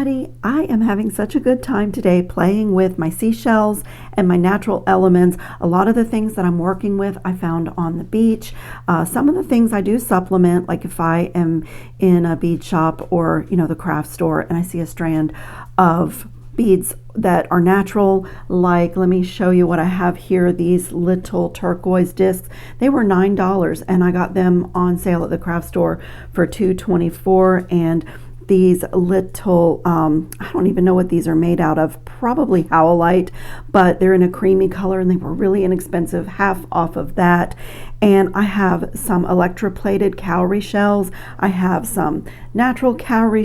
everybody. I am having such a good time today playing with my seashells and my natural elements. A lot of the things that I'm working with I found on the beach. Some of the things I do supplement, like if I am in a bead shop or the craft store and I see a strand of beads that are natural, like let me show you what I have here. These little turquoise discs, they were $9 and I got them on sale at the craft store for $2.24. And these little I don't even know what these are made out of, probably howlite, but they're in a creamy color and they were really inexpensive, half off of that. And I have some electroplated cowrie shells, I have some natural cowrie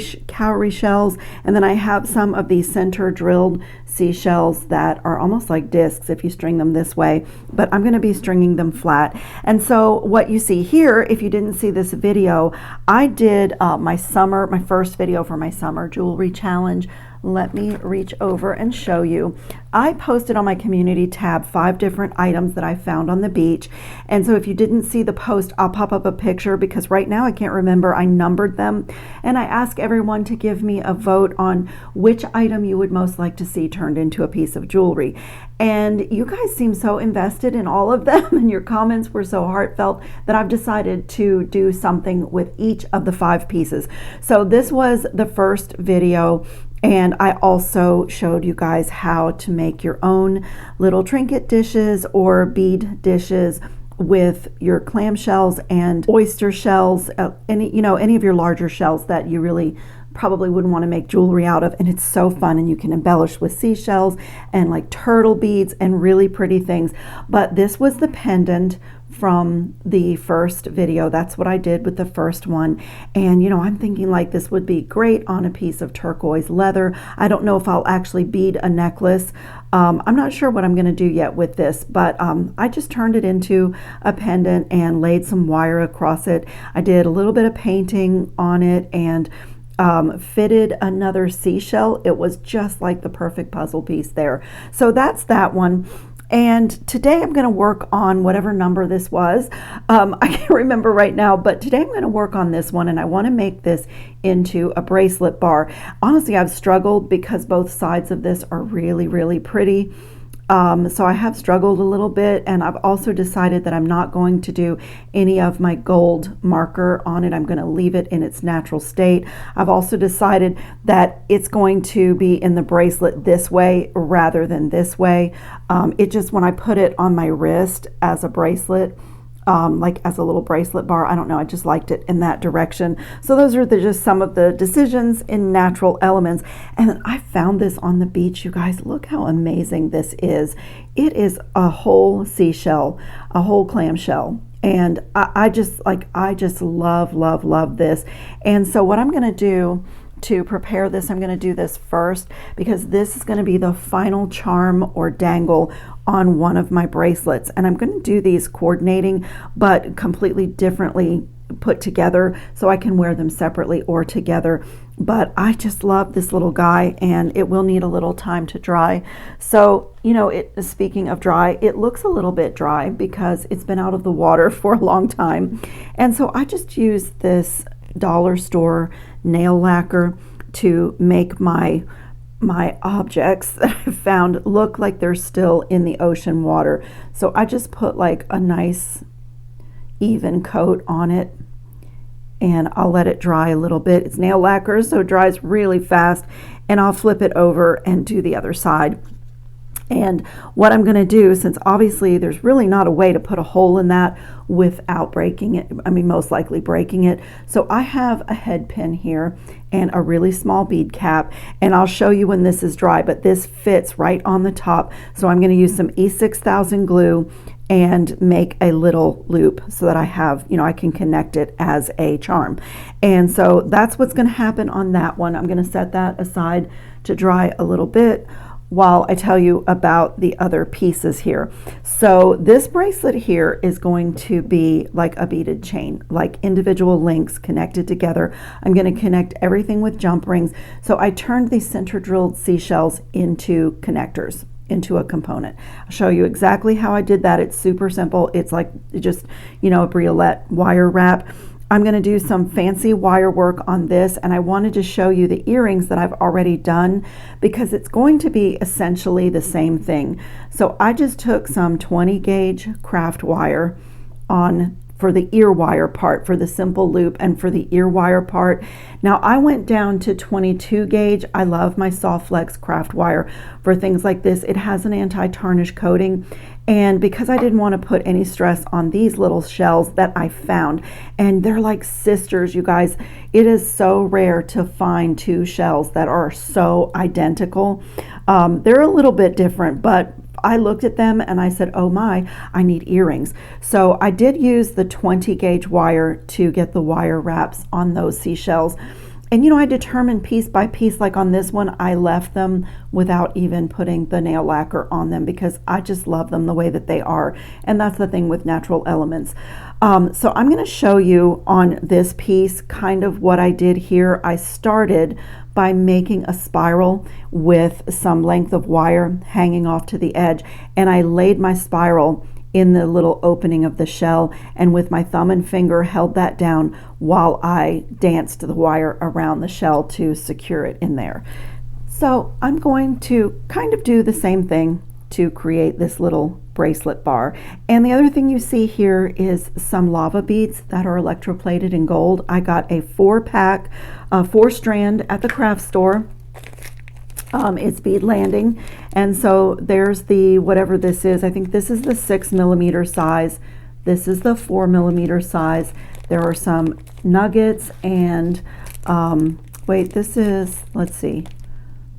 shells, and then I have some of these center drilled seashells that are almost like discs if you string them this way, but I'm going to be stringing them flat. And so what you see here, if you didn't see this video, I did my first video for my summer jewelry challenge. Let me reach over and show you. I posted on my community tab 5 different items that I found on the beach. And so if you didn't see the post, I'll pop up a picture because right now I can't remember. I numbered them and I asked everyone to give me a vote on which item you would most like to see turned into a piece of jewelry. And you guys seem so invested in all of them and your comments were so heartfelt that I've decided to do something with each of the 5 pieces. So this was the first video. And I also showed you guys how to make your own little trinket dishes or bead dishes with your clamshells and oyster shells, any of your larger shells that you really probably wouldn't want to make jewelry out of. And it's so fun, and you can embellish with seashells and like turtle beads and really pretty things. But this was the pendant from the first video. That's what I did with the first one. And I'm thinking like this would be great on a piece of turquoise leather. I don't know if I'll actually bead a necklace. I'm not sure what I'm going to do yet with this, but I just turned it into a pendant and laid some wire across it. I did a little bit of painting on it and fitted another seashell. It was just like the perfect puzzle piece there. So that's that one. And today I'm going to work on whatever number this was. I can't remember right now, but today I'm going to work on this one, and I want to make this into a bracelet bar. Honestly, I've struggled because both sides of this are really, really pretty. So I have struggled a little bit, and I've also decided that I'm not going to do any of my gold marker on it. I'm going to leave it in its natural state. I've also decided that it's going to be in the bracelet this way rather than this way. It just, when I put it on my wrist as a bracelet, like as a little bracelet bar, I don't know, I just liked it in that direction. So those are just some of the decisions in natural elements. And then I found this on the beach. You guys, look how amazing this is. It is a whole seashell, a whole clamshell. And I just love this. And so what I'm going to do to prepare this, I'm going to do this first because this is going to be the final charm or dangle on one of my bracelets. And I'm going to do these coordinating but completely differently put together so I can wear them separately or together. But I just love this little guy, and it will need a little time to dry. So speaking of dry, it looks a little bit dry because it's been out of the water for a long time. And so I just used this dollar store nail lacquer to make my objects that I found look like they're still in the ocean water. So I just put like a nice even coat on it, and I'll let it dry a little bit. It's nail lacquer, so it dries really fast, and I'll flip it over and do the other side. And what I'm going to do, since obviously there's really not a way to put a hole in that without breaking it, most likely breaking it. So I have a head pin here and a really small bead cap, and I'll show you when this is dry, but this fits right on the top. So I'm going to use some E6000 glue and make a little loop so that I have, I can connect it as a charm. And so that's what's going to happen on that one. I'm going to set that aside to dry a little bit while I tell you about the other pieces here. So this bracelet here is going to be like a beaded chain, like individual links connected together. I'm going to connect everything with jump rings. So I turned these center drilled seashells into connectors, into a component. I'll show you exactly how I did that. It's super simple. It's like just, a briolet wire wrap. I'm going to do some fancy wire work on this, and I wanted to show you the earrings that I've already done because it's going to be essentially the same thing. So I just took some 20 gauge craft wire on for the ear wire part, for the simple loop, and for the ear wire part. Now I went down to 22 gauge. I love my Soft Flex craft wire for things like this. It has an anti-tarnish coating, and because I didn't want to put any stress on these little shells that I found, and they're like sisters, you guys. It is so rare to find two shells that are so identical. They're a little bit different, but I looked at them and I said, oh my, I need earrings. So I did use the 20 gauge wire to get the wire wraps on those seashells. And you know, I determined piece by piece, like on this one, I left them without even putting the nail lacquer on them because I just love them the way that they are. And that's the thing with natural elements. So I'm going to show you on this piece kind of what I did here. I started by making a spiral with some length of wire hanging off to the edge, and I laid my spiral in the little opening of the shell, and with my thumb and finger held that down while I danced the wire around the shell to secure it in there. So I'm going to kind of do the same thing to create this little bracelet bar. And the other thing you see here is some lava beads that are electroplated in gold. I got a 4-pack, 4-strand at the craft store. It's bead landing, and so there's the whatever this is. I think this is the 6mm size. This is the 4mm size. There are some nuggets, and wait, this is, let's see,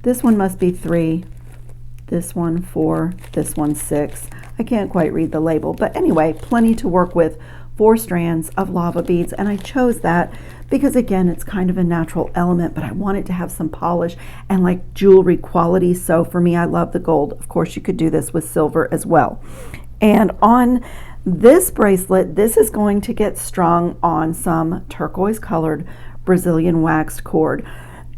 this one must be 3, this one 4, this one 6. I can't quite read the label, but anyway, plenty to work with. 4 strands of lava beads, and I chose that because again, it's kind of a natural element, but I wanted to have some polish and like jewelry quality. So for me, I love the gold. Of course, you could do this with silver as well. And on this bracelet, this is going to get strung on some turquoise colored Brazilian waxed cord.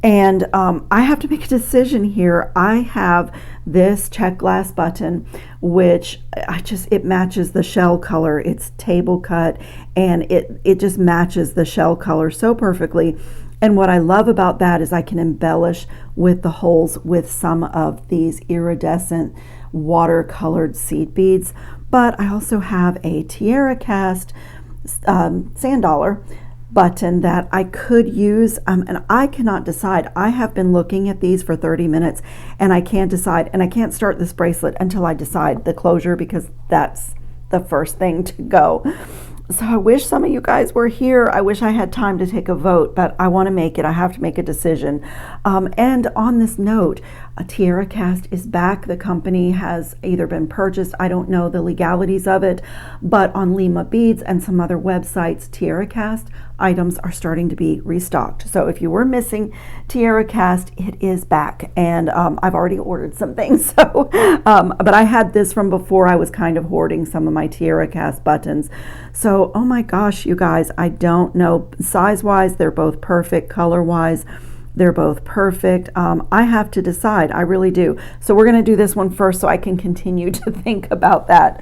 And I have to make a decision here. I have this check glass button, which it matches the shell color. It's table cut, and it just matches the shell color so perfectly. And what I love about that is I can embellish with the holes with some of these iridescent watercolored seed beads. But I also have a tiara cast sand dollar button that I could use, and I cannot decide. I have been looking at these for 30 minutes and I can't decide, and I can't start this bracelet until I decide the closure because that's the first thing to go. So I wish some of you guys were here. I wish I had time to take a vote, but I want to make it. I have to make a decision. And on this note, a Tiara Cast is back. The company has either been purchased, I don't know the legalities of it, but on Lima Beads and some other websites, Tiara Cast items are starting to be restocked. So if you were missing Tiara Cast, it is back, and I've already ordered some things. So, but I had this from before. I was kind of hoarding some of my Tiara Cast buttons. So, oh my gosh, you guys, I don't know. Size-wise, they're both perfect. Color-wise, they're both perfect. I have to decide. I really do. So we're going to do this one first so I can continue to think about that.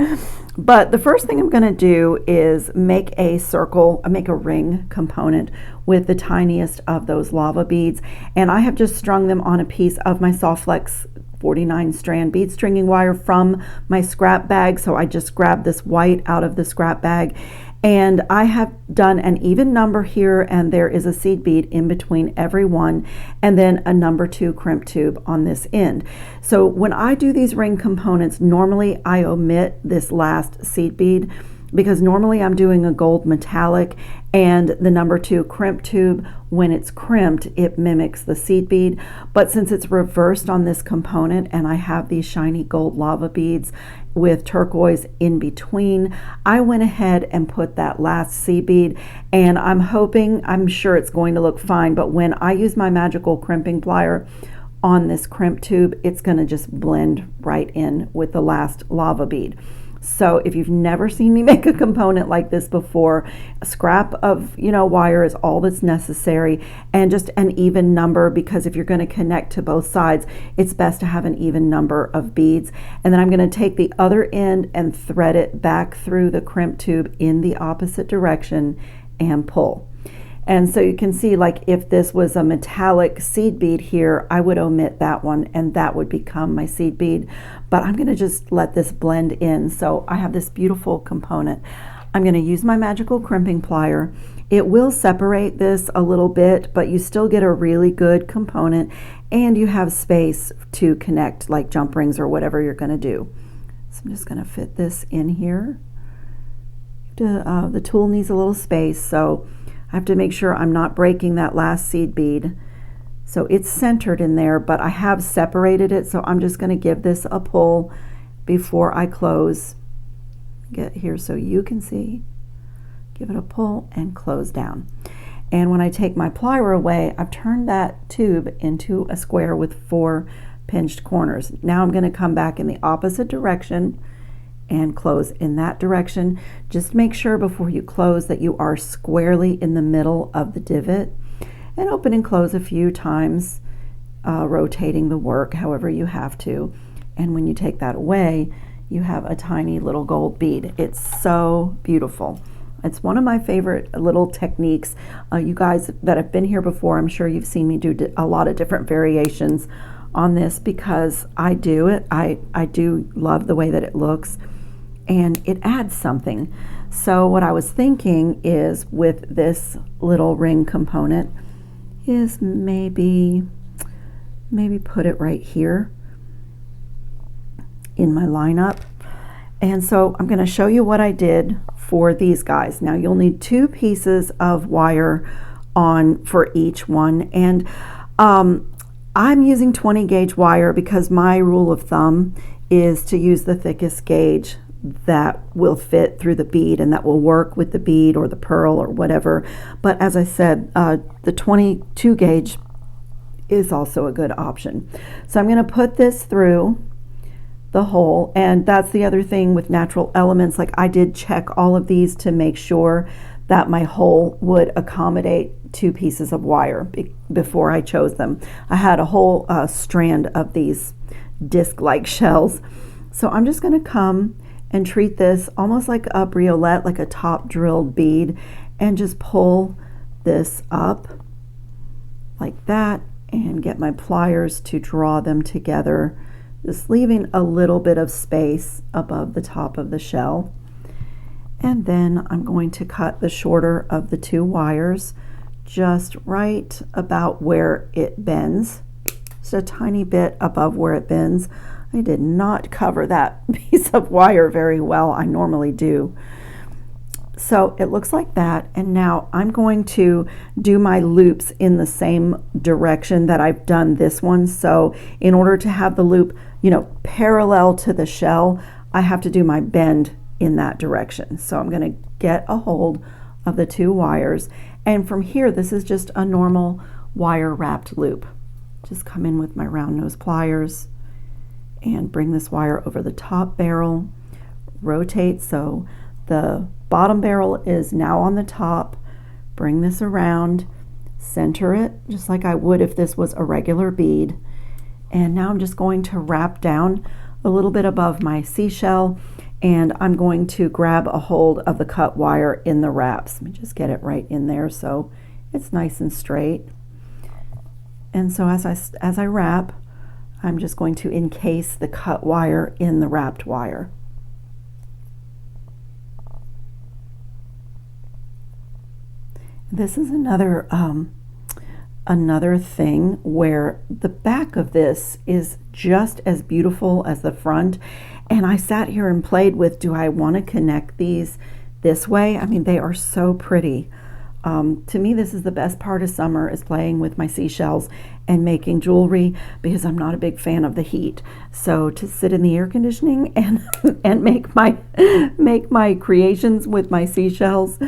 But the first thing I'm going to do is make a circle, make a ring component with the tiniest of those lava beads. And I have just strung them on a piece of my Soft Flex 49 strand bead stringing wire from my scrap bag. So I just grabbed this white out of the scrap bag. And I have done an even number here, and there is a seed bead in between every one, and then a number 2 crimp tube on this end. So when I do these ring components, normally I omit this last seed bead because normally I'm doing a gold metallic, and the number 2 crimp tube, when it's crimped, it mimics the seed bead. But since it's reversed on this component and I have these shiny gold lava beads with turquoise in between, I went ahead and put that last seed bead, and I'm sure it's going to look fine, but when I use my magical crimping plier on this crimp tube, it's going to just blend right in with the last lava bead. So if you've never seen me make a component like this before, a scrap of wire is all that's necessary, and just an even number, because if you're going to connect to both sides, it's best to have an even number of beads. And then I'm going to take the other end and thread it back through the crimp tube in the opposite direction and pull. And so you can see, like, if this was a metallic seed bead here, I would omit that one and that would become my seed bead. But I'm going to just let this blend in. So I have this beautiful component. I'm going to use my magical crimping plier. It will separate this a little bit, but you still get a really good component and you have space to connect like jump rings or whatever you're going to do. So I'm just going to fit this in here. The tool needs a little space, so I have to make sure I'm not breaking that last seed bead. So it's centered in there, but I have separated it, so I'm just going to give this a pull before I close. Get here so you can see. Give it a pull and close down. And when I take my plier away, I've turned that tube into a square with 4 pinched corners. Now I'm going to come back in the opposite direction and close in that direction. Just make sure before you close that you are squarely in the middle of the divot, and open and close a few times, rotating the work however you have to. And when you take that away, you have a tiny little gold bead. It's so beautiful. It's one of my favorite little techniques. You guys that have been here before, I'm sure you've seen me do a lot of different variations on this because I do it. I do love the way that it looks, and it adds something. So what I was thinking is with this little ring component is maybe put it right here in my lineup. And so I'm going to show you what I did for these guys. Now you'll need 2 pieces of wire on for each one, and I'm using 20 gauge wire because my rule of thumb is to use the thickest gauge that will fit through the bead and that will work with the bead or the pearl or whatever. But as I said, the 22 gauge is also a good option. So I'm going to put this through the hole, and that's the other thing with natural elements. Like, I did check all of these to make sure that my hole would accommodate 2 pieces of wire before I chose them. I had a whole strand of these disc-like shells. So I'm just going to come and treat this almost like a briolette, like a top drilled bead, and just pull this up like that and get my pliers to draw them together, just leaving a little bit of space above the top of the shell. And then I'm going to cut the shorter of the 2 wires just right about where it bends, just a tiny bit above where it bends. I did not cover that piece of wire very well. I normally do. So it looks like that, and now I'm going to do my loops in the same direction that I've done this one. So in order to have the loop, you know, parallel to the shell, I have to do my bend in that direction. So I'm going to get a hold of the 2 wires, and from here this is just a normal wire wrapped loop. Just come in with my round nose pliers and bring this wire over the top barrel, rotate so the bottom barrel is now on the top, bring this around, center it just like I would if this was a regular bead, and now I'm just going to wrap down a little bit above my seashell, and I'm going to grab a hold of the cut wire in the wraps. Let me just get it right in there so it's nice and straight. And so as I wrap, I'm just going to encase the cut wire in the wrapped wire. This is another thing where the back of this is just as beautiful as the front, and I sat here and played with, do I want to connect these this way? I mean, they are so pretty. To me, this is the best part of summer, is playing with my seashells and making jewelry, because I'm not a big fan of the heat. So to sit in the air conditioning and make my creations with my seashells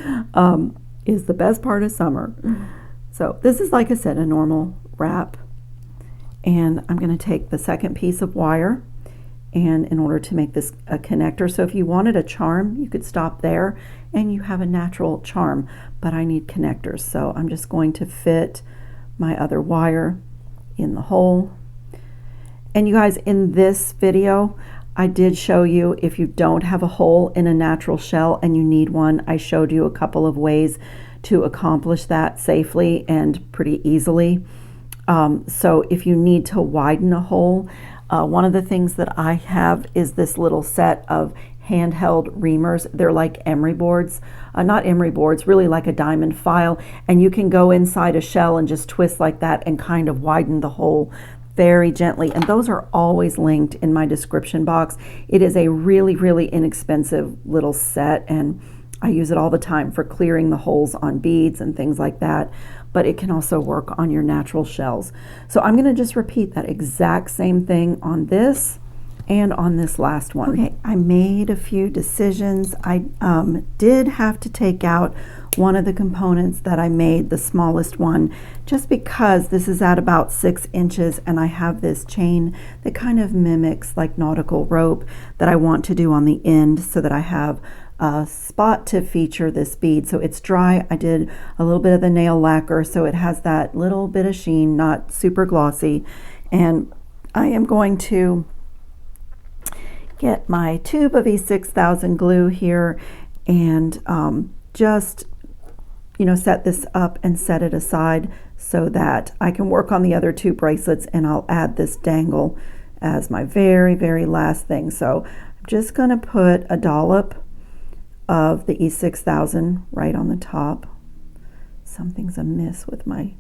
is the best part of summer. So this is, like I said, a normal wrap, and I'm going to take the second piece of wire, and in order to make this a connector, so if you wanted a charm, you could stop there and you have a natural charm, but I need connectors. So I'm just going to fit my other wire in the hole. And you guys, in this video, I did show you, if you don't have a hole in a natural shell and you need one, I showed you a couple of ways to accomplish that safely and pretty easily. So if you need to widen a hole, one of the things that I have is this little set of handheld reamers. They're like emery boards, not emery boards, really like a diamond file, and you can go inside a shell and just twist like that and kind of widen the hole very gently, and those are always linked in my description box. It is a really, really inexpensive little set, and I use it all the time for clearing the holes on beads and things like that, but it can also work on your natural shells. So I'm going to just repeat that exact same thing on this and on this last one. Okay, I made a few decisions. I did have to take out one of the components that I made, the smallest one, just because this is at about 6 inches and I have this chain that kind of mimics like nautical rope that I want to do on the end so that I have a spot to feature this bead. So it's dry. I did a little bit of the nail lacquer so it has that little bit of sheen, not super glossy. And I am going to get my tube of E6000 glue here and just, you know, set this up and set it aside so that I can work on the other 2 bracelets, and I'll add this dangle as my very, very last thing. So I'm just going to put a dollop of the E6000 right on the top. Something's amiss with my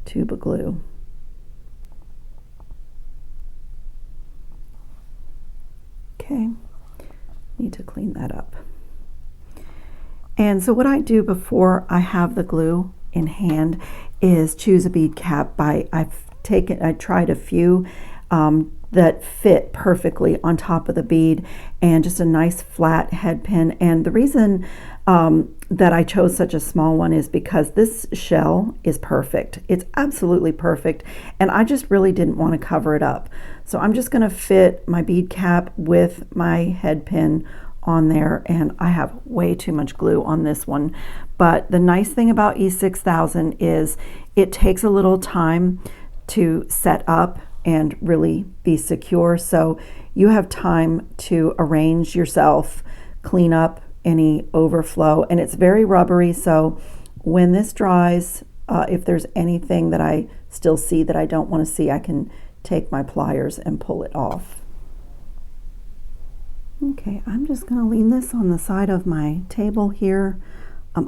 tube of glue. Okay, need to clean that up. And so what I do before I have the glue in hand is choose a bead cap. I tried a few that fit perfectly on top of the bead, and just a nice flat head pin. And the reason that I chose such a small one is because this shell is perfect. It's absolutely perfect, and I just really didn't want to cover it up. So I'm just going to fit my bead cap with my head pin on there, and I have way too much glue on this one. But the nice thing about E6000 is it takes a little time to set up and really be secure, so you have time to arrange yourself, clean up any overflow, and it's very rubbery, so when this dries, if there's anything that I still see that I don't want to see, I can take my pliers and pull it off. Okay, I'm just going to lean this on the side of my table here,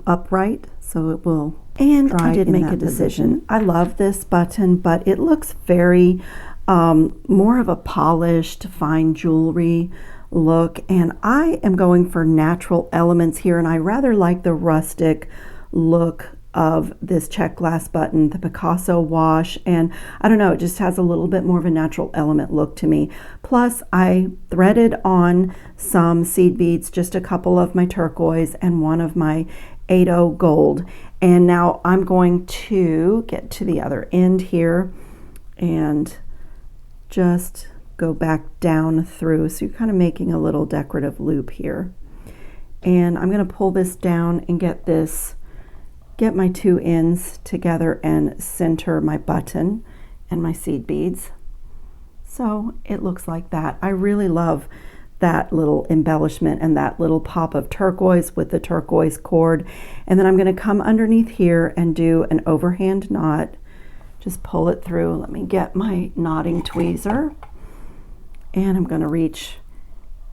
upright, so it will and dry. I did make a decision. I love this button, but it looks very more of a polished, fine jewelry look, and I am going for natural elements here, and I rather like the rustic look of this check glass button, the Picasso wash, and I don't know, it just has a little bit more of a natural element look to me. Plus I threaded on some seed beads, just a couple of my turquoise and one of my 80 gold, and now I'm going to get to the other end here and just go back down through, so you're kind of making a little decorative loop here, and I'm going to pull this down and get my 2 ends together and center my button and my seed beads. So it looks like that. I really love that little embellishment and that little pop of turquoise with the turquoise cord. And then I'm going to come underneath here and do an overhand knot. Just pull it through. Let me get my knotting tweezer, and I'm going to reach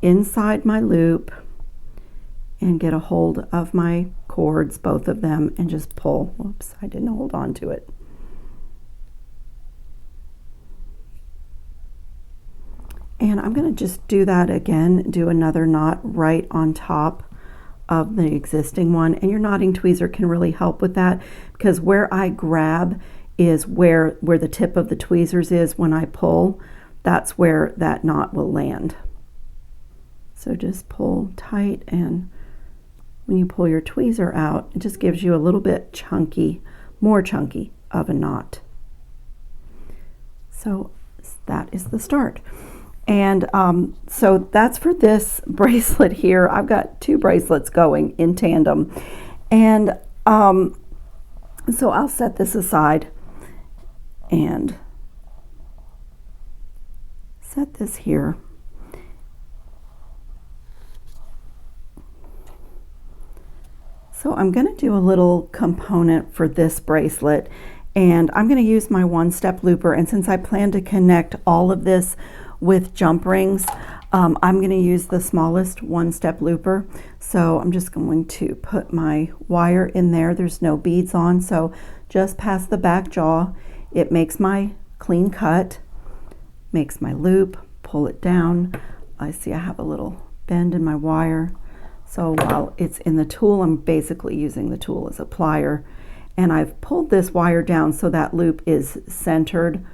inside my loop and get a hold of my cords, both of them, and just pull. Whoops, I didn't hold on to it. And I'm going to just do that again, do another knot right on top of the existing one, and your knotting tweezer can really help with that, because where I grab is where the tip of the tweezers is when I pull. That's where that knot will land. So just pull tight, and when you pull your tweezer out, it just gives you a little bit chunky, more chunky of a knot. So that is the start. And so that's for this bracelet here. I've got 2 bracelets going in tandem. And so I'll set this aside and set this here. So So I'm going to do a little component for this bracelet, and I'm going to use my one-step looper, and since I plan to connect all of this with jump rings, I'm going to use the smallest one-step looper. So I'm just going to put my wire in there. There's no beads on, so just past the back jaw. It makes my clean cut, makes my loop, pull it down. I see I have a little bend in my wire. So while it's in the tool, I'm basically using the tool as a plier. And I've pulled this wire down so that loop is centered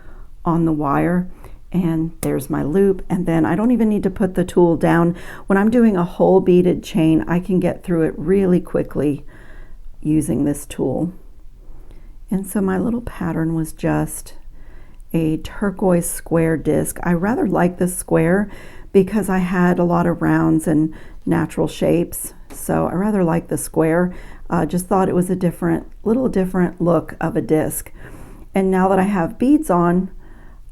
on the wire. And there's my loop. And then I don't even need to put the tool down. When I'm doing a whole beaded chain, I can get through it really quickly using this tool. And so my little pattern was just a turquoise square disc. I rather like the square because I had a lot of rounds and natural shapes, so I rather like the square. Just thought it was a little different look of a disc. And now that I have beads on,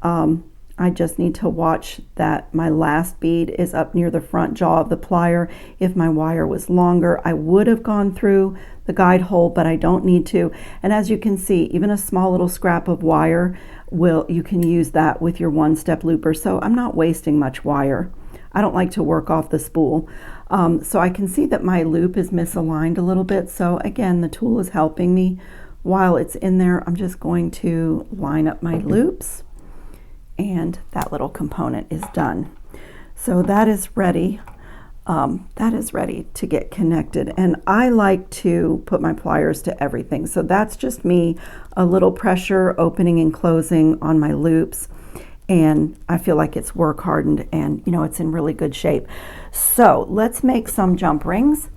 I just need to watch that my last bead is up near the front jaw of the plier. If my wire was longer, I would have gone through the guide hole, but I don't need to. And as you can see, even a small little scrap of wire, you can use that with your one-step looper. So I'm not wasting much wire. I don't like to work off the spool. So I can see that my loop is misaligned a little bit. So again, the tool is helping me. While it's in there, I'm just going to line up my loops, and that little component is done. So that is ready. That is ready to get connected. And I like to put my pliers to everything. So that's just me, a little pressure opening and closing on my loops. And I feel like it's work hardened and it's in really good shape. So let's make some jump rings.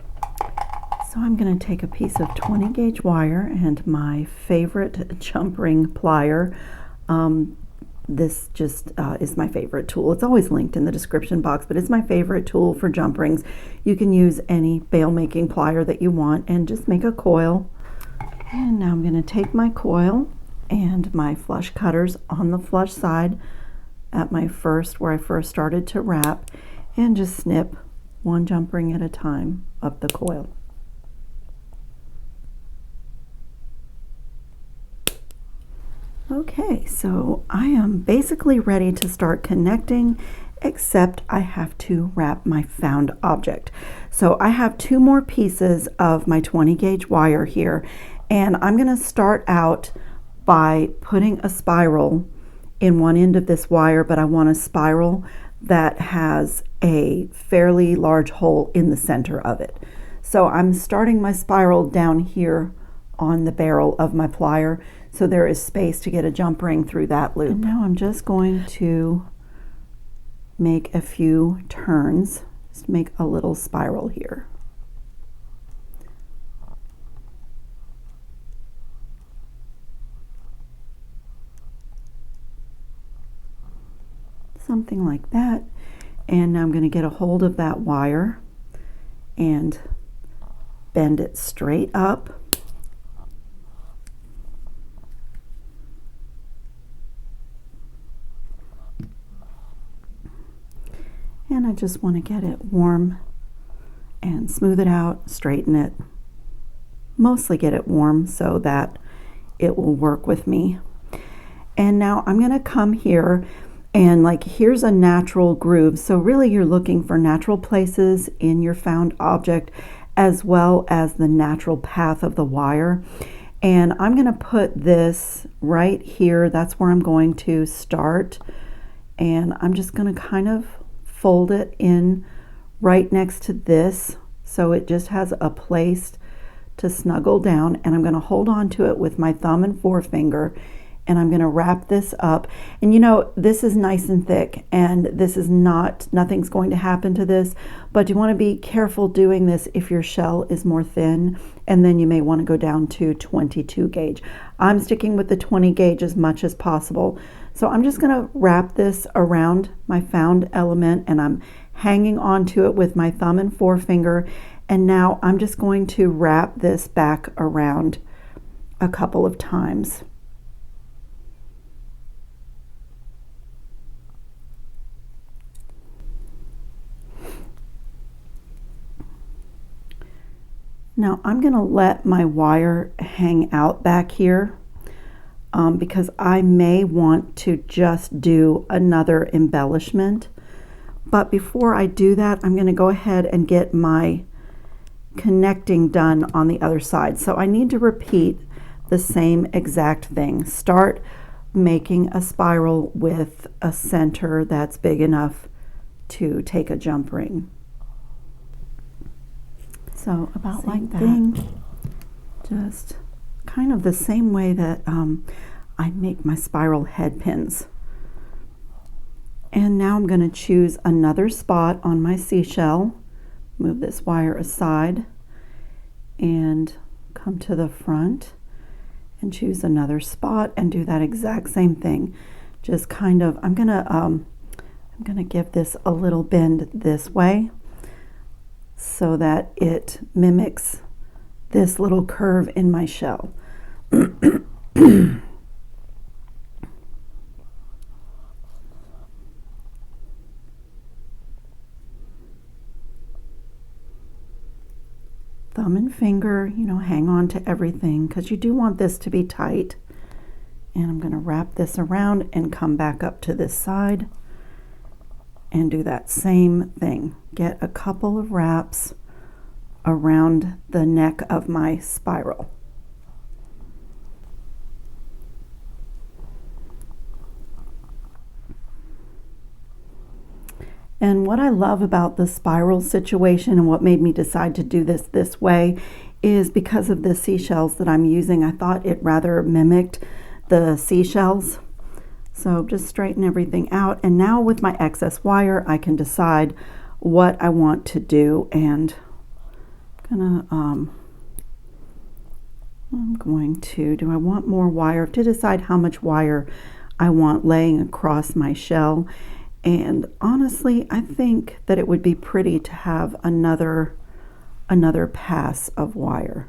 So I'm going to take a piece of 20 gauge wire and my favorite jump ring plier. This just is my favorite tool. It's always linked in the description box, but it's my favorite tool for jump rings. You can use any bail making plier that you want and just make a coil. And now I'm going to take my coil and my flush cutters on the flush side at where I first started to wrap, and just snip one jump ring at a time up the coil. Okay, so I am basically ready to start connecting, except I have to wrap my found object. So I have 2 more pieces of my 20 gauge wire here, and I'm going to start out by putting a spiral in one end of this wire, but I want a spiral that has a fairly large hole in the center of it. So I'm starting my spiral down here on the barrel of my plier, so there is space to get a jump ring through that loop. And now I'm just going to make a few turns, just make a little spiral here. Something like that. And now I'm going to get a hold of that wire and bend it straight up. And I just want to get it warm and smooth it out, straighten it, mostly get it warm so that it will work with me. And now I'm going to come here and here's a natural groove. So really you're looking for natural places in your found object as well as the natural path of the wire. And I'm going to put this right here. That's where I'm going to start. And I'm just going to kind of fold it in right next to this so it just has a place to snuggle down, and I'm going to hold on to it with my thumb and forefinger, and I'm going to wrap this up. And this is nice and thick, and this is nothing's going to happen to this, but you want to be careful doing this if your shell is more thin, and then you may want to go down to 22 gauge. I'm sticking with the 20 gauge as much as possible. So I'm just going to wrap this around my found element, and I'm hanging onto it with my thumb and forefinger. And now I'm just going to wrap this back around a couple of times. Now I'm going to let my wire hang out back here because I may want to just do another embellishment. But before I do that, I'm going to go ahead and get my connecting done on the other side. So I need to repeat the same exact thing. Start making a spiral with a center that's big enough to take a jump ring. So about like that, just kind of the same way that I make my spiral head pins. And now I'm going to choose another spot on my seashell, move this wire aside, and come to the front and choose another spot and do that exact same thing. Just kind of, I'm gonna give this a little bend this way so that it mimics this little curve in my shell. Thumb and finger, hang on to everything because you do want this to be tight. And I'm going to wrap this around and come back up to this side and do that same thing. Get a couple of wraps around the neck of my spiral. And what I love about the spiral situation and what made me decide to do this way is because of the seashells that I'm using. I thought it rather mimicked the seashells. So just straighten everything out. And now with my excess wire, I can decide what I want to do. And I'm going to, do I want more wire? To decide how much wire I want laying across my shell. And honestly, I think that it would be pretty to have another pass of wire.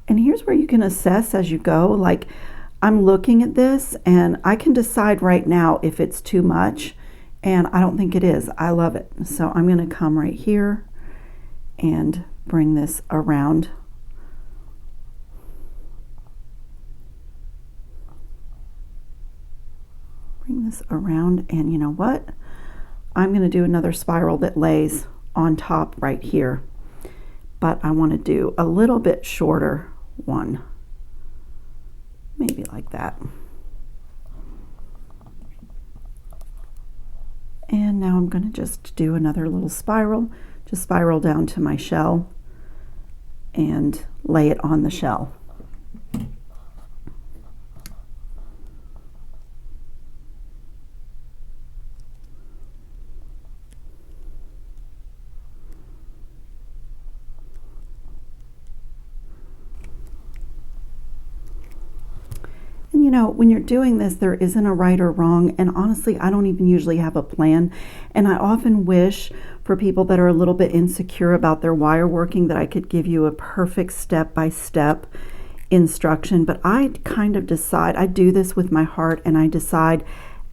And here's where you can assess as you go. Like, I'm looking at this and I can decide right now if it's too much, and I don't think it is. I love it. So I'm going to come right here and bring this around. Bring this around, and you know what? I'm going to do another spiral that lays on top right here. But I want to do a little bit shorter one. Maybe like that. And now I'm going to just do another little spiral. Just spiral down to my shell and lay it on the shell. When you're doing this, there isn't a right or wrong, and honestly, I don't even usually have a plan, and I often wish for people that are a little bit insecure about their wire working that I could give you a perfect step-by-step instruction, but I kind of decide, I do this with my heart, and I decide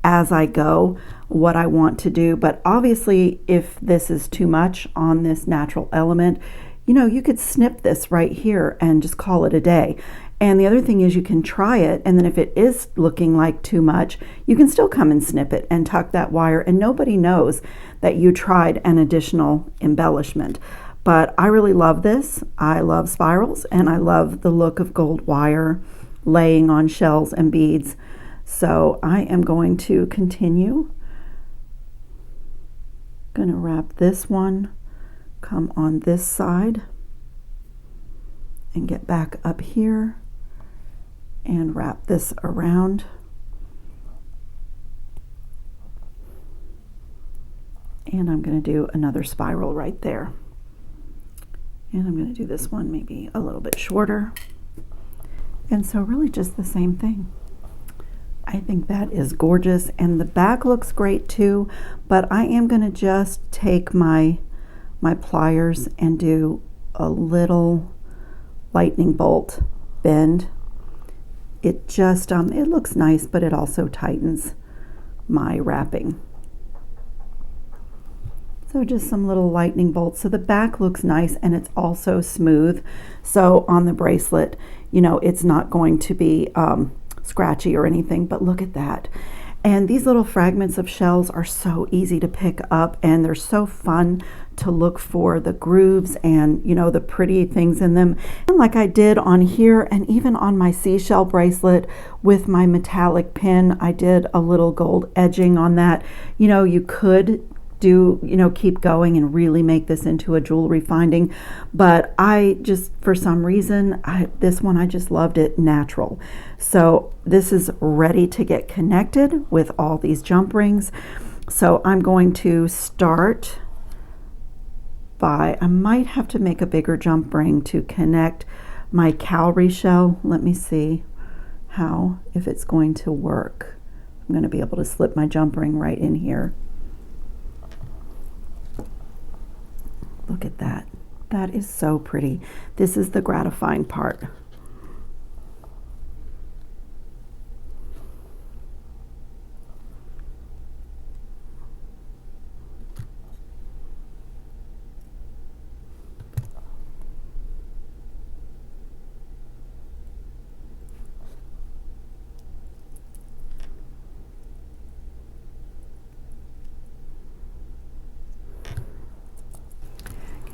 as I go what I want to do. But obviously, if this is too much on this natural element, you could snip this right here and just call it a day. And the other thing is you can try it, and then if it is looking like too much, you can still come and snip it and tuck that wire, and nobody knows that you tried an additional embellishment. But I really love this. I love spirals, and I love the look of gold wire laying on shells and beads. So I am going to continue. Going to wrap this one, come on this side, and get back up here and wrap this around. And I'm going to do another spiral right there. And I'm going to do this one maybe a little bit shorter. And so really just the same thing. I think that is gorgeous, and the back looks great too, but I am going to just take my pliers and do a little lightning bolt bend. It just it looks nice, but it also tightens my wrapping. So just some little lightning bolts. So the back looks nice and it's also smooth. So on the bracelet, you know, it's not going to be scratchy or anything, but look at that. And these little fragments of shells are so easy to pick up, and they're so fun to look for the grooves and, you know, the pretty things in them. And like I did on here and even on my seashell bracelet with my metallic pin, I did a little gold edging on that. You know, you could do, you know, keep going and really make this into a jewelry finding, but I just, for some reason, this one, I just loved it natural. So this is ready to get connected with all these jump rings. So I'm going to start by, I might have to make a bigger jump ring to connect my cowrie shell. Let me see how, if it's going to work. I'm going to be able to slip my jump ring right in here. Look at that. That is so pretty. This is the gratifying part.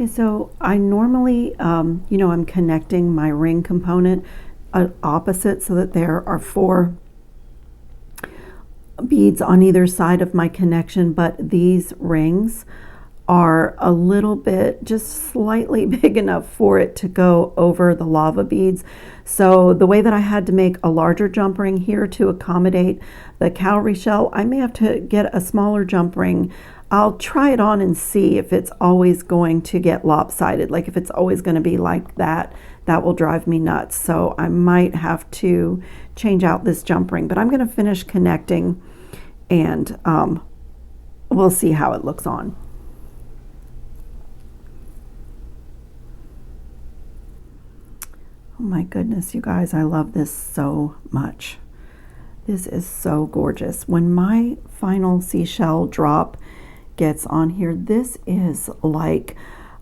Okay, so I normally, you know, I'm connecting my ring component opposite so that there are 4 beads on either side of my connection, but these rings are a little bit, just slightly big enough for it to go over the lava beads. So the way that I had to make a larger jump ring here to accommodate the cowrie shell, I may have to get a smaller jump ring. I'll try it on and see if it's always going to get lopsided, like if it's always going to be like that. That will drive me nuts. So I might have to change out this jump ring, but I'm going to finish connecting and we'll see how it looks on. Oh my goodness, you guys, I love this so much. This is so gorgeous. When my final seashell drop gets on here, this is like,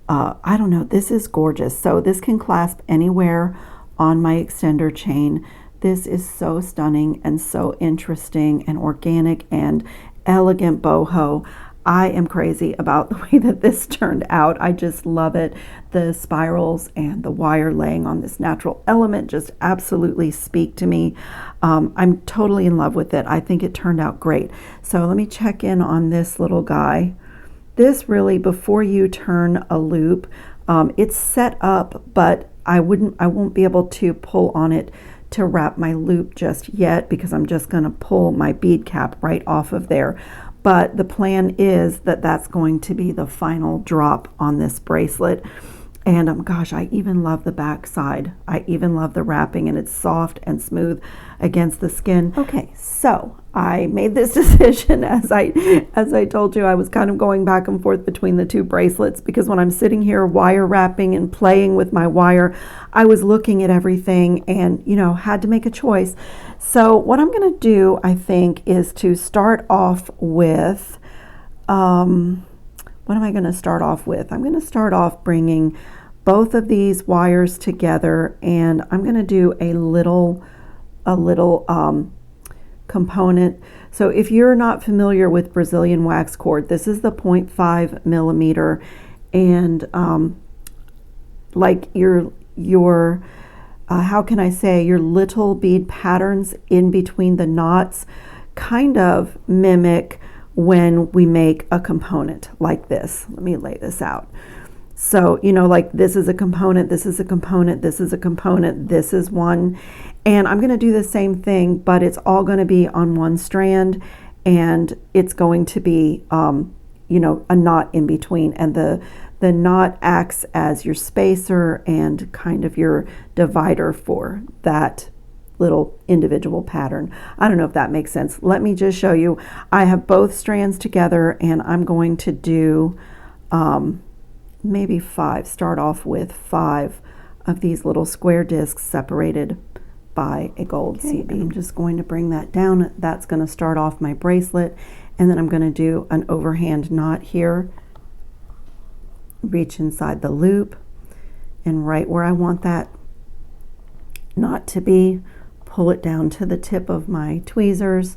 I don't know, this is gorgeous. So this can clasp anywhere on my extender chain. This is so stunning and so interesting and organic and elegant boho. I am crazy about the way that this turned out. I just love it. The spirals and the wire laying on this natural element just absolutely speak to me. I'm totally in love with it. I think it turned out great. So let me check in on this little guy. This really, before you turn a loop, it's set up, but I won't be able to pull on it to wrap my loop just yet because I'm just going to pull my bead cap right off of there. But the plan is that that's going to be the final drop on this bracelet. And gosh, I even love the back side. I even love the wrapping, and it's soft and smooth against the skin. Okay, so I made this decision as I told you. I was kind of going back and forth between the 2 bracelets because when I'm sitting here wire wrapping and playing with my wire, I was looking at everything and, you know, had to make a choice. So what I'm going to do, I think, is to start off with, what am I going to start off with? I'm going to start off bringing both of these wires together, and I'm going to do a little component. So if you're not familiar with Brazilian wax cord, this is the 0.5 millimeter, and like your how can I say, your little bead patterns in between the knots kind of mimic when we make a component like this. Let me lay this out. So, you know, like this is a component, this is a component, this is a component, this is one. And I'm going to do the same thing, but it's all going to be on one strand, and it's going to be, you know, a knot in between. And the knot acts as your spacer and kind of your divider for that little individual pattern. I don't know if that makes sense. Let me just show you. I have both strands together, and I'm going to do maybe 5, start off with 5 of these little square discs separated by a gold seed bead. I'm just going to bring that down. That's going to start off my bracelet, and then I'm going to do an overhand knot here reach inside the loop, and right where I want that knot to be, pull it down to the tip of my tweezers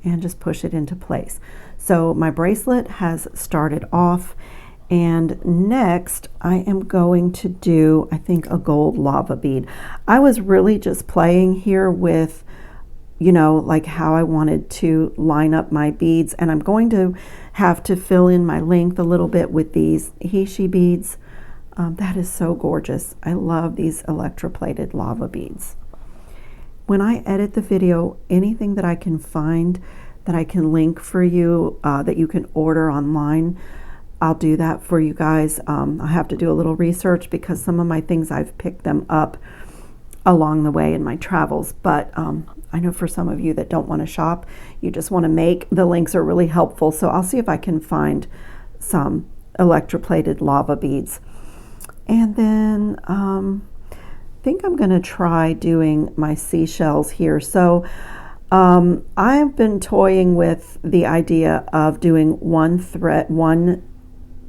and just push it into place. So my bracelet has started off, and next I am going to do, I think, a gold lava bead. I was really just playing here with, you know, like how I wanted to line up my beads, and I'm going to have to fill in my length a little bit with these he/she beads. That is so gorgeous. I love these electroplated lava beads. When I edit the video, anything that I can find that I can link for you, that you can order online, I'll do that for you guys. I have to do a little research because some of my things I've picked them up along the way in my travels, but I know for some of you that don't want to shop, you just want to make, the links are really helpful. So I'll see if I can find some electroplated lava beads. And then I think I'm going to try doing my seashells here. So I've been toying with the idea of doing one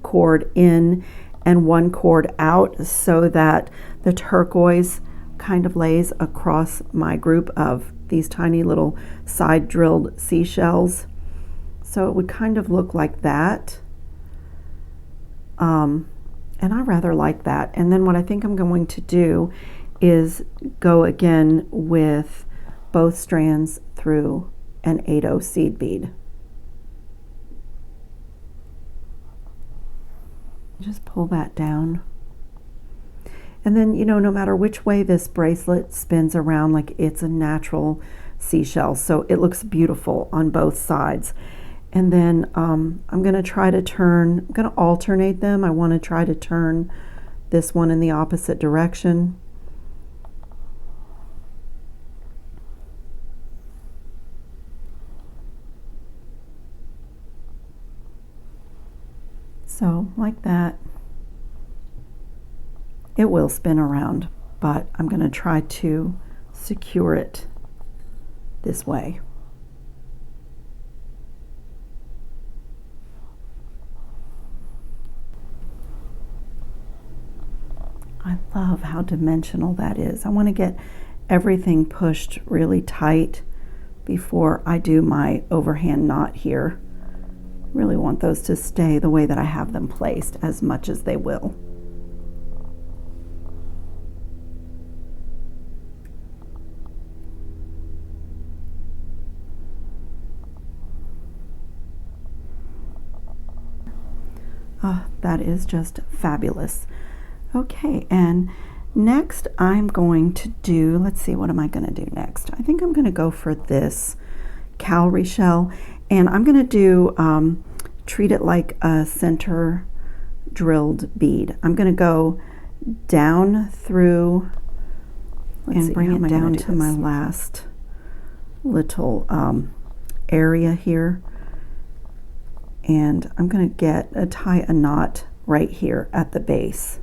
cord in and one cord out, so that the turquoise kind of lays across my group of these tiny little side drilled seashells. So it would kind of look like that. And I rather like that. And then what I think I'm going to do is go again with both strands through an 8/0 seed bead. Just pull that down. And then, you know, no matter which way this bracelet spins around, like, it's a natural seashell, so it looks beautiful on both sides. And then I'm going to try to turn, I'm going to alternate them. I want to try to turn this one in the opposite direction. So like that. It will spin around, but I'm going to try to secure it this way. I love how dimensional that is. I want to get everything pushed really tight before I do my overhand knot here. Really want those to stay the way that I have them placed as much as they will. That is just fabulous. Okay, and next I'm going to do, let's see, what am I going to do next? I think I'm going to go for this cowrie shell, and I'm going to do, treat it like a center drilled bead. I'm going to go down through and bring it down to my last little area here. And I'm going to tie a knot right here at the base.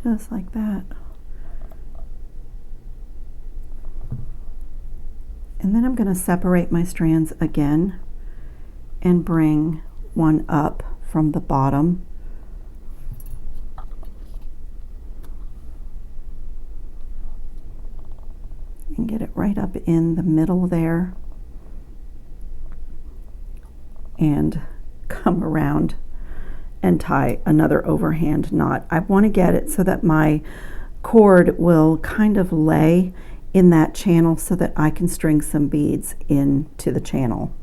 Just like that. And then I'm going to separate my strands again and bring one up from the bottom. And get it right up in the middle there, and come around and tie another overhand knot. I want to get it so that my cord will kind of lay in that channel so that I can string some beads into the channel.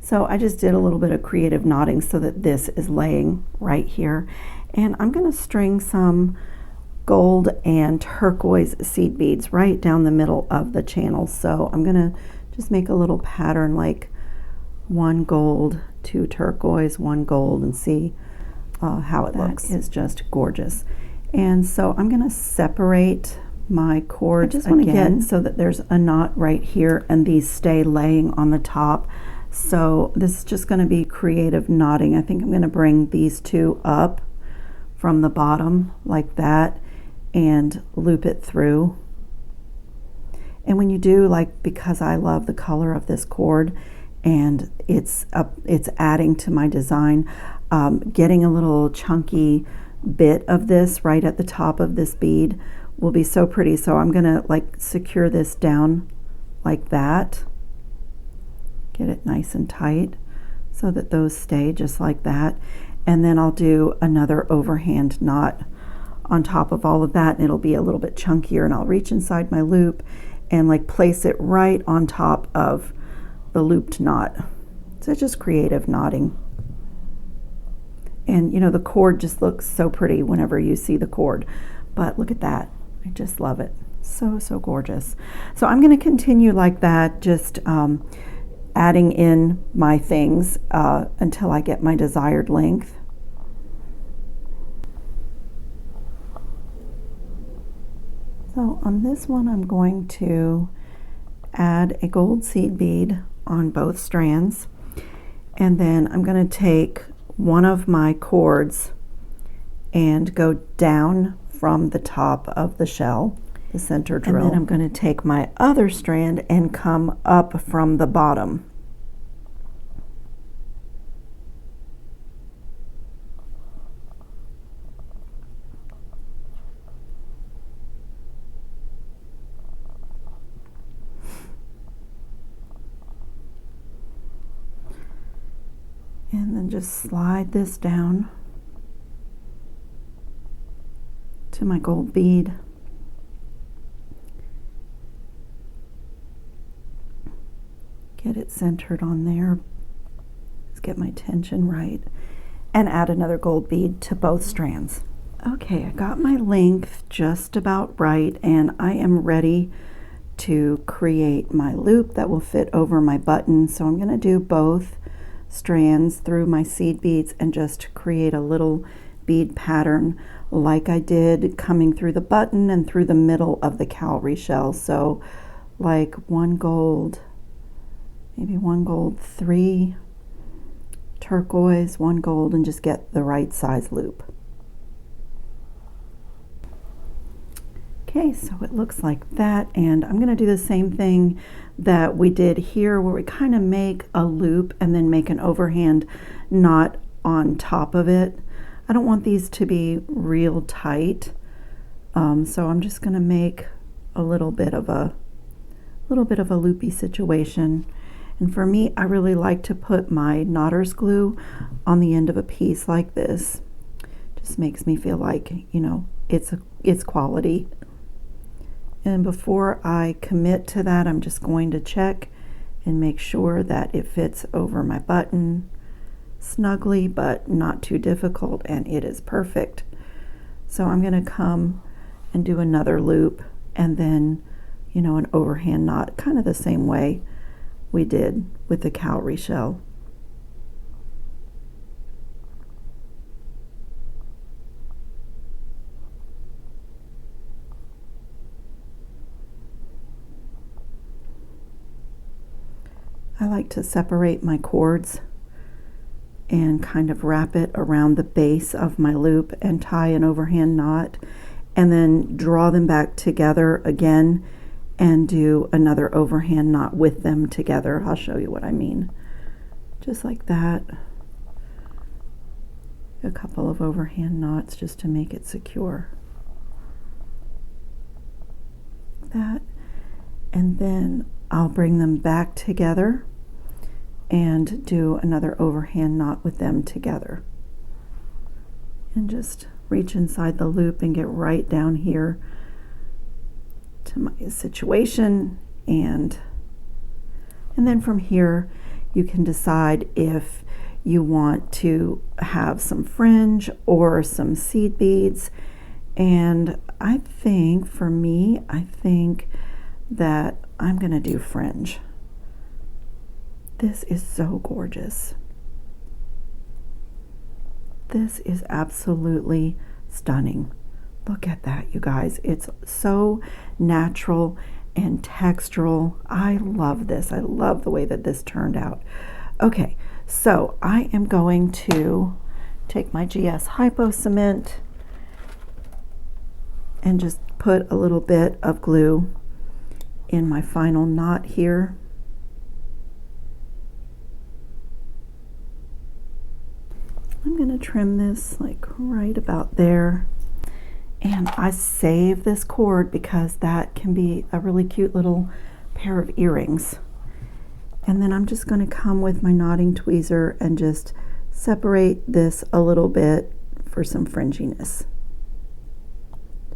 So I just did a little bit of creative knotting so that this is laying right here. And I'm going to string some gold and turquoise seed beads right down the middle of the channel. So I'm going to just make a little pattern like 1 gold, 2 turquoise, 1 gold, and see how it looks. That is just gorgeous. And so I'm going to separate my cords. I just want to get so that there's a knot right here and these stay laying on the top. So this is just going to be creative knotting. I think I'm going to bring these 2 up from the bottom like that and loop it through. And when you do, like, because I love the color of this cord and it's adding to my design, getting a little chunky bit of this right at the top of this bead will be so pretty. So I'm gonna like secure this down like that, get it nice and tight so that those stay just like that. And then I'll do another overhand knot on top of all of that, and it'll be a little bit chunkier, and I'll reach inside my loop and like place it right on top of the looped knot. So it's just creative knotting. And you know, the cord just looks so pretty whenever you see the cord. But look at that. I just love it. So, so gorgeous. So I'm going to continue like that, just adding in my things until I get my desired length. So on this one, I'm going to add a gold seed bead on both strands. And then I'm going to take one of my cords and go down from the top of the shell, the center drill. And then I'm going to take my other strand and come up from the bottom. And then just slide this down to my gold bead. Get it centered on there. Just get my tension right. And add another gold bead to both strands. Okay, I got my length just about right, and I am ready to create my loop that will fit over my button. So I'm going to do both strands through my seed beads and just create a little bead pattern like I did coming through the button and through the middle of the cowrie shell. So like 1 gold, maybe 1 gold, 3 turquoise, 1 gold, and just get the right size loop. Okay, so it looks like that, and I'm going to do the same thing that we did here, where we kind of make a loop and then make an overhand knot on top of it. I don't want these to be real tight, so I'm just going to make a little bit of a loopy situation. And for me, I really like to put my knotter's glue on the end of a piece like this. Just makes me feel like, you know, it's quality. And before I commit to that, I'm just going to check and make sure that it fits over my button snugly, but not too difficult, and it is perfect. So I'm going to come and do another loop, and then, you know, an overhand knot, kind of the same way we did with the cowrie shell. I like to separate my cords and kind of wrap it around the base of my loop and tie an overhand knot, and then draw them back together again and do another overhand knot with them together. I'll show you what I mean. Just like that. A couple of overhand knots just to make it secure. That. And then I'll bring them back together and do another overhand knot with them together. And just reach inside the loop and get right down here to my situation, and then from here, you can decide if you want to have some fringe or some seed beads. And I think for me, I think that I'm gonna do fringe. This is so gorgeous. This is absolutely stunning. Look at that, you guys. It's so natural and textural. I love this. I love the way that this turned out. Okay, so I am going to take my GS Hypo Cement and just put a little bit of glue in my final knot here. I'm going to trim this like right about there. And I save this cord because that can be a really cute little pair of earrings. And then I'm just going to come with my knotting tweezer and just separate this a little bit for some fringiness.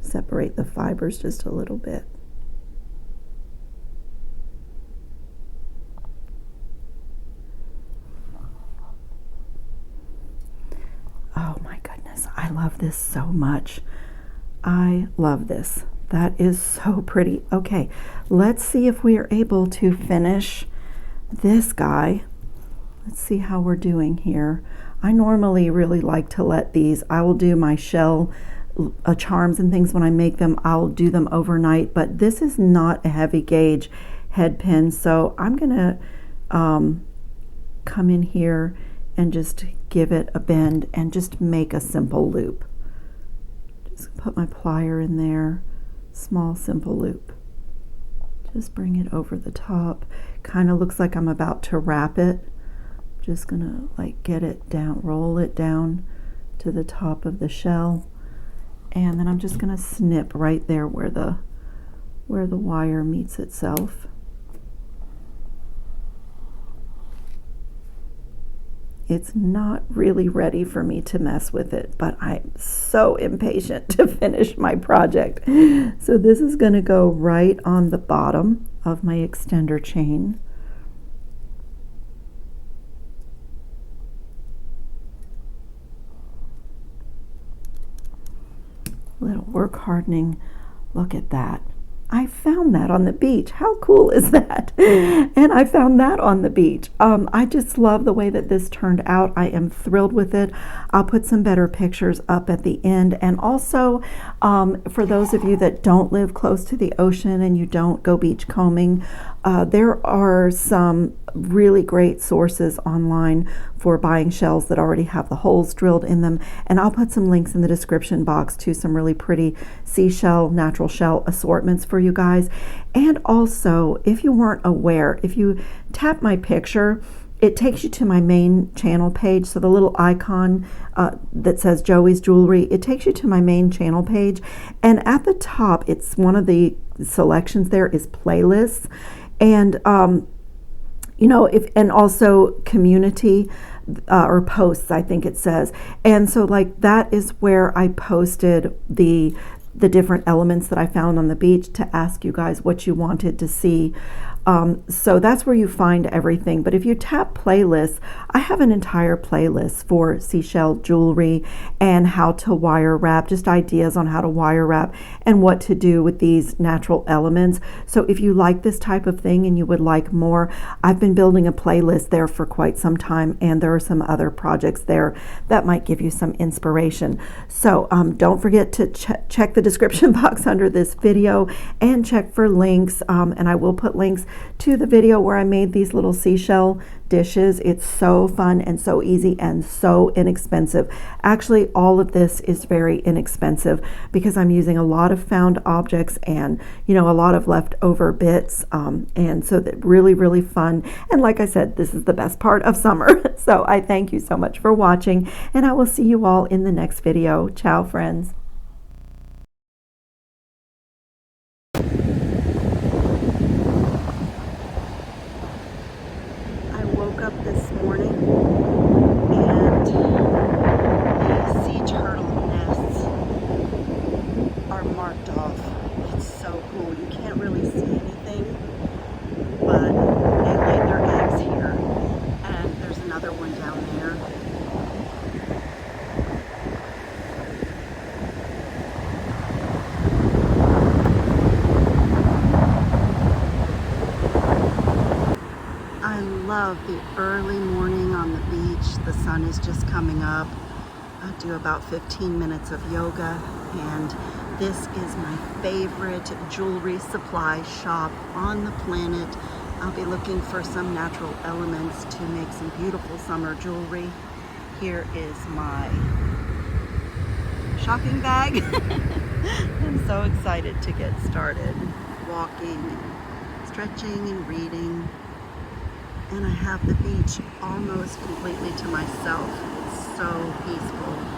Separate the fibers just a little bit. Oh my goodness, I love this so much. I love this. That is so pretty. Okay, let's see if we are able to finish this guy. Let's see how we're doing here. I normally really like to let these, I will do my shell charms and things when I make them, I'll do them overnight, but this is not a heavy gauge head pin, so I'm gonna come in here and just give it a bend and just make a simple loop. Just put my plier in there, small simple loop. Just bring it over the top. Kind of looks like I'm about to wrap it. Just gonna like get it down, roll it down to the top of the shell. And then I'm just gonna snip right there where the wire meets itself. It's not really ready for me to mess with it, but I'm so impatient to finish my project. So this is going to go right on the bottom of my extender chain. Little work hardening. Look at that. I found that on the beach. How cool is that? And I found that on the beach. I just love the way that this turned out. I am thrilled with it. I'll put some better pictures up at the end. And also, for those of you that don't live close to the ocean and you don't go beach combing, there are some really great sources online for buying shells that already have the holes drilled in them. And I'll put some links in the description box to some really pretty seashell, natural shell assortments for you guys. And also, if you weren't aware, if you tap my picture, it takes you to my main channel page. So the little icon that says Joey's Jewelry, it takes you to my main channel page. And at the top, it's one of the selections there is playlists. And you know, and also community or posts, I think it says. And so like that is where I posted the different elements that I found on the beach to ask you guys what you wanted to see. So that's where you find everything. But if you tap playlists, I have an entire playlist for seashell jewelry and how to wire wrap, just ideas on how to wire wrap and what to do with these natural elements. So if you like this type of thing and you would like more, I've been building a playlist there for quite some time, and there are some other projects there that might give you some inspiration. So don't forget to check the description box under this video and check for links, and I will put links to the video where I made these little seashell dishes. It's so fun and so easy and so inexpensive. Actually, all of this is very inexpensive because I'm using a lot of found objects and, you know, a lot of leftover bits, and so that really fun. And like I said, this is the best part of summer. So I thank you so much for watching, and I will see you all in the next video. Ciao, friends. This morning, and the sea turtle nests are marked off. It's so cool. You can't really see anything, but they laid their eggs here. sun is just coming up. I do about 15 minutes of yoga, and this is my favorite jewelry supply shop on the planet. I'll be looking for some natural elements to make some beautiful summer jewelry. Here is my shopping bag. I'm so excited to get started walking, stretching and reading. And I have the beach almost completely to myself. It's so peaceful.